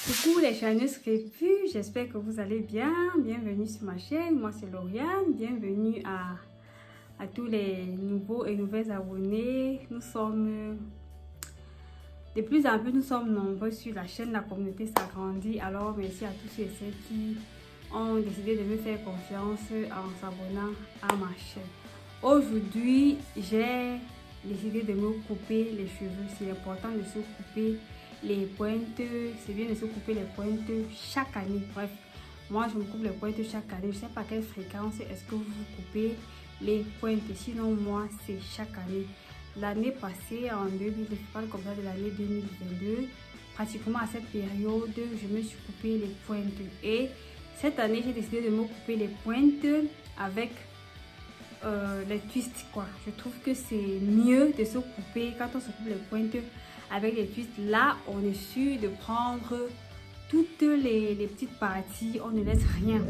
Coucou les chaîneuses crépus, j'espère que vous allez bien. Bienvenue sur ma chaîne, moi c'est Lauriane. Bienvenue à tous les nouveaux et nouvelles abonnés. Nous sommes de plus en plus nombreux sur la chaîne, la communauté s'agrandit. Alors merci à tous ceux et celles qui ont décidé de me faire confiance en s'abonnant à ma chaîne. Aujourd'hui, j'ai décidé de me couper les cheveux. C'est important de se couper les pointes, c'est bien de se couper les pointes chaque année. Bref, moi je me coupe les pointes chaque année. Je sais pas quelle fréquence est-ce que vous coupez les pointes, sinon moi c'est chaque année. L'année passée, en 2000, je parle comme ça de l'année 2022, pratiquement à cette période je me suis coupé les pointes, et cette année j'ai décidé de me couper les pointes avec les twists quoi. Je trouve que c'est mieux de se couper quand on se coupe les pointes avec les twists. Là on est sûr de prendre toutes les petites parties, on ne laisse rien.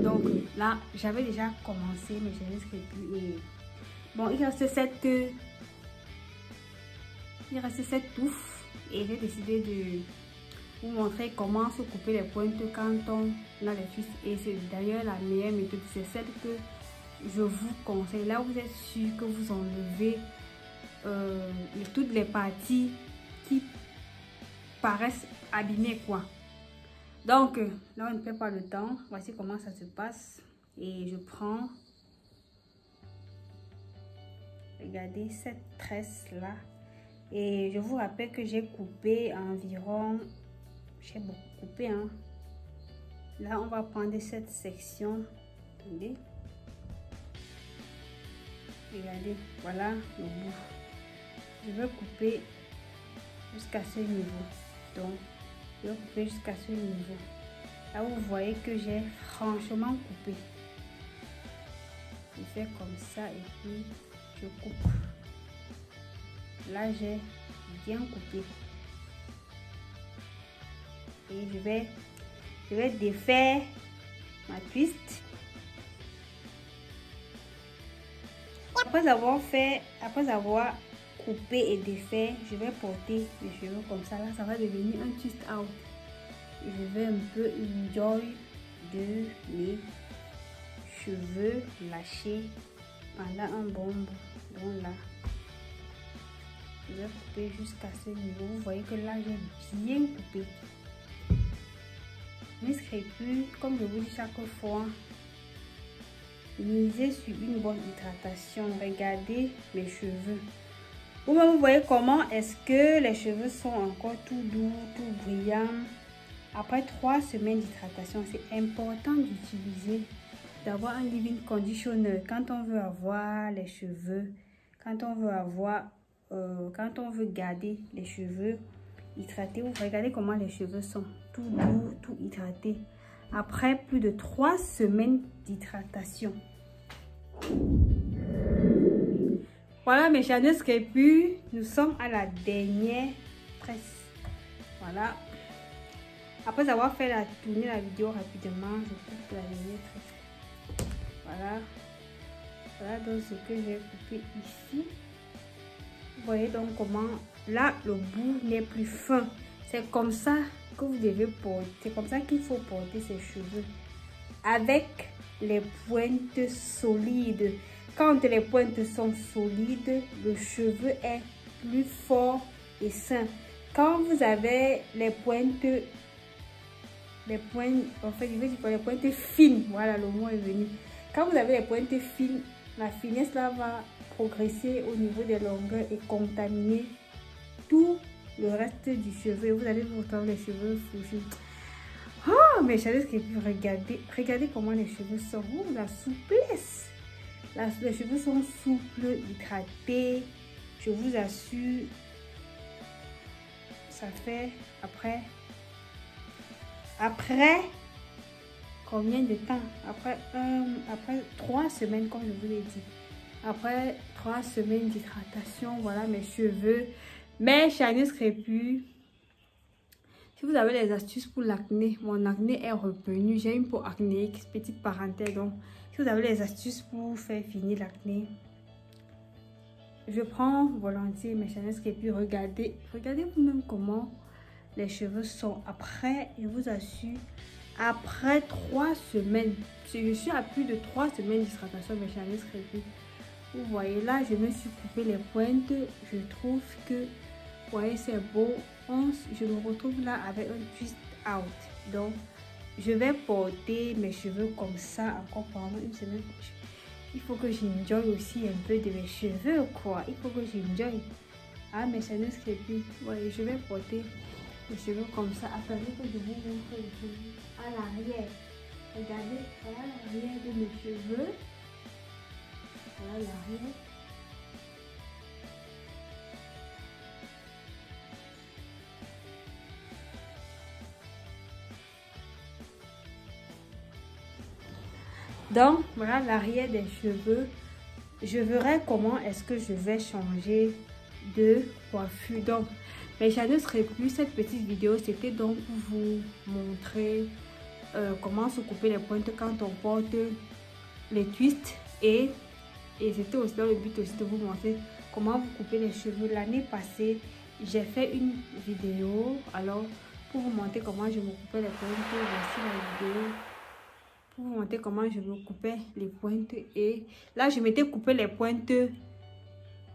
Donc là j'avais déjà commencé mais je laisse plus. Et bon, il reste cette touffe et j'ai décidé de vous montrer comment se couper les pointes quand on a les twists, et c'est d'ailleurs la meilleure méthode, c'est celle que je vous conseille. Là vous êtes sûr que vous enlevez toutes les parties qui paraissent abîmées quoi. Donc là on ne perd pas le temps, voici comment ça se passe. Et je prends, regardez cette tresse là, et je vous rappelle que j'ai coupé environ, j'ai beaucoup coupé hein. Là on va prendre cette section, attendez, regardez, voilà le bout. Je vais couper jusqu'à ce niveau. Donc je vais couper jusqu'à ce niveau. Là vous voyez que j'ai franchement coupé. Je fais comme ça et puis je coupe. Là j'ai bien coupé. Et je vais défaire ma twist. Après avoir coupé et défait, je vais porter les cheveux comme ça. Là ça va devenir un twist out. Et je vais un peu enjoy de mes cheveux lâchés pendant un bon bout. Donc là je vais couper jusqu'à ce niveau. Vous voyez que là j'ai bien coupé. Ne serez plus, comme je vous dis chaque fois, misez sur une bonne hydratation. Regardez mes cheveux. Vous voyez comment est-ce que les cheveux sont encore tout doux, tout brillants. Après 3 semaines d'hydratation, c'est important d'utiliser, d'avoir un leave-in conditioner quand on veut avoir les cheveux, quand on veut garder les cheveux hydratés. Vous regardez comment les cheveux sont tout doux, tout hydratés après plus de 3 semaines d'hydratation. Voilà mes chaîneuses crépus, nous sommes à la dernière tresse. Voilà. Après avoir fait tourner la vidéo rapidement, je coupe la dernière tresse. Voilà. Voilà donc ce que j'ai coupé ici. Vous voyez donc comment là le bout n'est plus fin. C'est comme ça que vous devez porter. C'est comme ça qu'il faut porter ses cheveux. Avec les pointes solides. Quand les pointes sont solides, le cheveu est plus fort et sain. Quand vous avez les pointes fines, voilà le mot est venu. Quand vous avez les pointes fines, la finesse là va progresser au niveau des longueurs et contaminer tout le reste du cheveu. Vous allez vous retrouver les cheveux fourchus. Oh mes chéris, regardez comment les cheveux sont. Oh, la souplesse. Les cheveux sont souples, hydratés. Je vous assure, ça fait après combien de temps? Après 3 semaines, comme je vous l'ai dit. Après 3 semaines d'hydratation, voilà mes cheveux. Mes chaîneuses crépus. Si vous avez des astuces pour l'acné, mon acné est revenu. J'ai une peau acnéique, petite parenthèse. Donc, si vous avez des astuces pour faire finir l'acné, je prends volontiers mes chaîneuses crépus. Regardez vous-même comment les cheveux sont après, je vous assure, après 3 semaines. Je suis à plus de 3 semaines d'hydratation, mais j'en serai plus. Vous voyez là, je me suis coupé les pointes. Je trouve que, vous voyez, c'est beau. Je me retrouve là avec un twist out. Donc, je vais porter mes cheveux comme ça encore pendant une semaine. Il faut que j'enjoy aussi un peu de mes cheveux, quoi. Il faut que j'enjoy. Ah, mais ça ne serait plus. Ouais, je vais porter les cheveux comme ça. Attendez que je vous montre les cheveux à l'arrière. Regardez, voilà l'arrière de mes cheveux. Voilà l'arrière. Donc, voilà l'arrière des cheveux. Je verrai comment est-ce que je vais changer de coiffure. Donc, mais ça ne serait plus cette petite vidéo. C'était donc pour vous montrer comment se couper les pointes quand on porte les twists. Et c'était aussi dans le but aussi de vous montrer comment vous couper les cheveux. L'année passée, j'ai fait une vidéo. Alors, pour vous montrer comment je me coupais les pointes, voici la vidéo. Pour vous montrer comment je me coupais les pointes. Et là, je m'étais coupé les pointes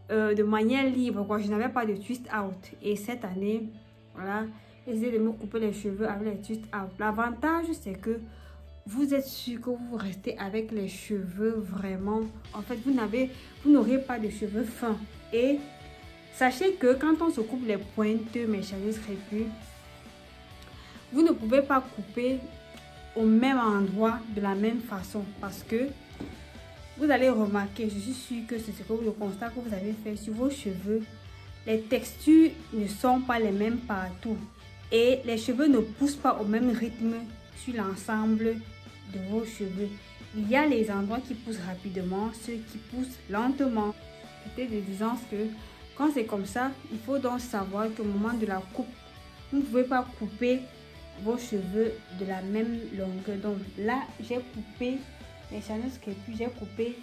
de manière libre, quoi. Je n'avais pas de twist out. Et cette année, voilà, j'essaie de me couper les cheveux avec les twist out. L'avantage, c'est que vous êtes sûr que vous restez avec les cheveux vraiment. En fait, vous n'aurez pas de cheveux fins. Et sachez que quand on se coupe les pointes, mes cheveux crépus, vous ne pouvez pas couper au même endroit de la même façon, parce que vous allez remarquer, je suis sûre que c'est le constat que vous avez fait sur vos cheveux, les textures ne sont pas les mêmes partout et les cheveux ne poussent pas au même rythme sur l'ensemble de vos cheveux. Il y a les endroits qui poussent rapidement, ceux qui poussent lentement. C'était de disant que quand c'est comme ça, il faut donc savoir qu'au moment de la coupe, vous ne pouvez pas couper vos cheveux de la même longueur. Donc là, j'ai coupé mes channels crépus, j'ai coupé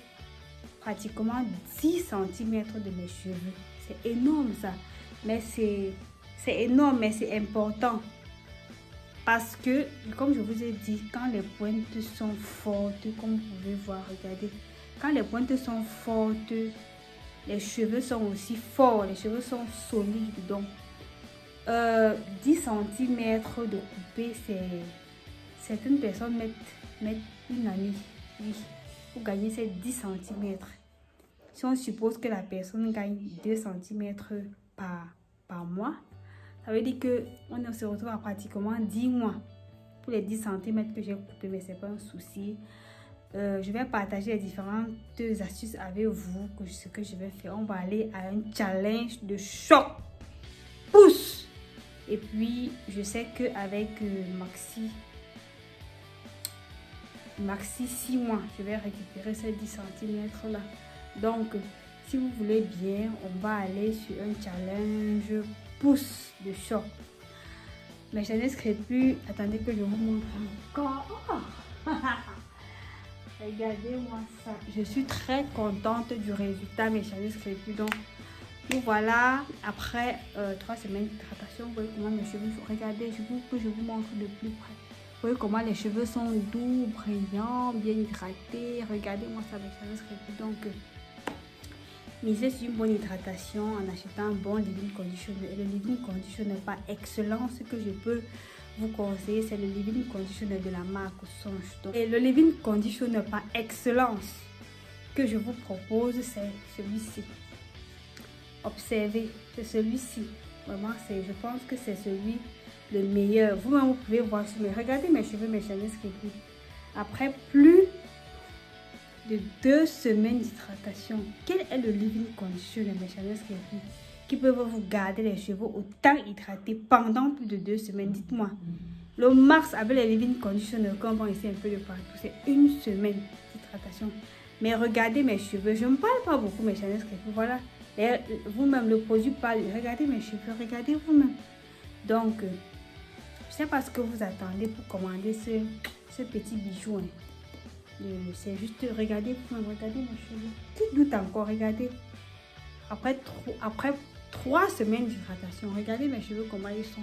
pratiquement 10 cm de mes cheveux. C'est énorme ça, mais c'est énorme, mais c'est important parce que, comme je vous ai dit, quand les pointes sont fortes, comme vous pouvez voir, regardez, quand les pointes sont fortes, les cheveux sont aussi forts, les cheveux sont solides. Donc 10 cm de coupé, certaines personnes mettent une année, oui, pour gagner ces 10 cm. Si on suppose que la personne gagne 2 cm par mois, ça veut dire qu'on se retrouve à pratiquement 10 mois pour les 10 cm que j'ai coupé, mais c'est pas un souci. Je vais partager les différentes astuces avec vous, ce que je vais faire. On va aller à un challenge de choc pouce. Et puis, je sais qu'avec Maxi 6 mois, je vais récupérer ces 10 cm là. Donc, si vous voulez bien, on va aller sur un challenge pouce de choc. Mais je n'inscris plus. Attendez que je vous montre encore. Oh. Regardez-moi ça. Je suis très contente du résultat, mais je n'inscris plus. Donc, nous voilà après 3 semaines d'hydratation. Vous voyez comment mes cheveux sont. Regardez, je vous montre de plus près. Vous voyez comment les cheveux sont doux, brillants, bien hydratés. Regardez-moi ça, mes cheveux sont. Donc, misez sur une bonne hydratation en achetant un bon leave-in conditioner. Le leave-in conditioner n'est pas excellent. Ce que je peux vous conseiller, c'est le leave-in conditioner de la marque Songe. Et le leave-in conditioner par excellence que je vous propose, c'est celui-ci. Observez, c'est celui-ci. Vraiment, je pense que c'est celui le meilleur. Vous-même, vous pouvez voir sur mes. Regardez mes cheveux, mes cheveux crépus. Après plus de 2 semaines d'hydratation, quel est le leave-in conditioner, mes cheveux crépus, qui peut vous garder les cheveux autant hydratés pendant plus de 2 semaines? Dites-moi. Le max avec les leave-in conditioner, quand on va essayer un peu de partout, c'est 1 semaine d'hydratation. Mais regardez mes cheveux. Je ne parle pas beaucoup, mes cheveux crépus. Voilà. Vous-même, le produit parle. Regardez mes cheveux, regardez vous-même. Donc, je ne sais pas ce que vous attendez pour commander ce petit bijou. Hein. C'est juste, regardez vous-même, regardez mes cheveux. Qui doute encore, regardez. Après 3 semaines d'hydratation, regardez mes cheveux comment ils sont.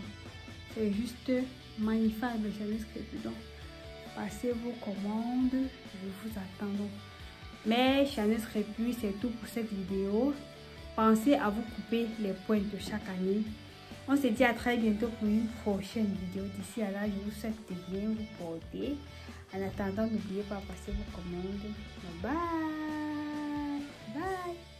C'est juste magnifique le Chanel Crépus. Donc, passez vos commandes. Je vous attends. Donc. Mais Chanel Crépus, c'est tout pour cette vidéo. Pensez à vous couper les pointes de chaque année. On se dit à très bientôt pour une prochaine vidéo. D'ici à là, je vous souhaite de bien vous porter. En attendant, n'oubliez pas de passer vos commandes. Bye bye. Bye.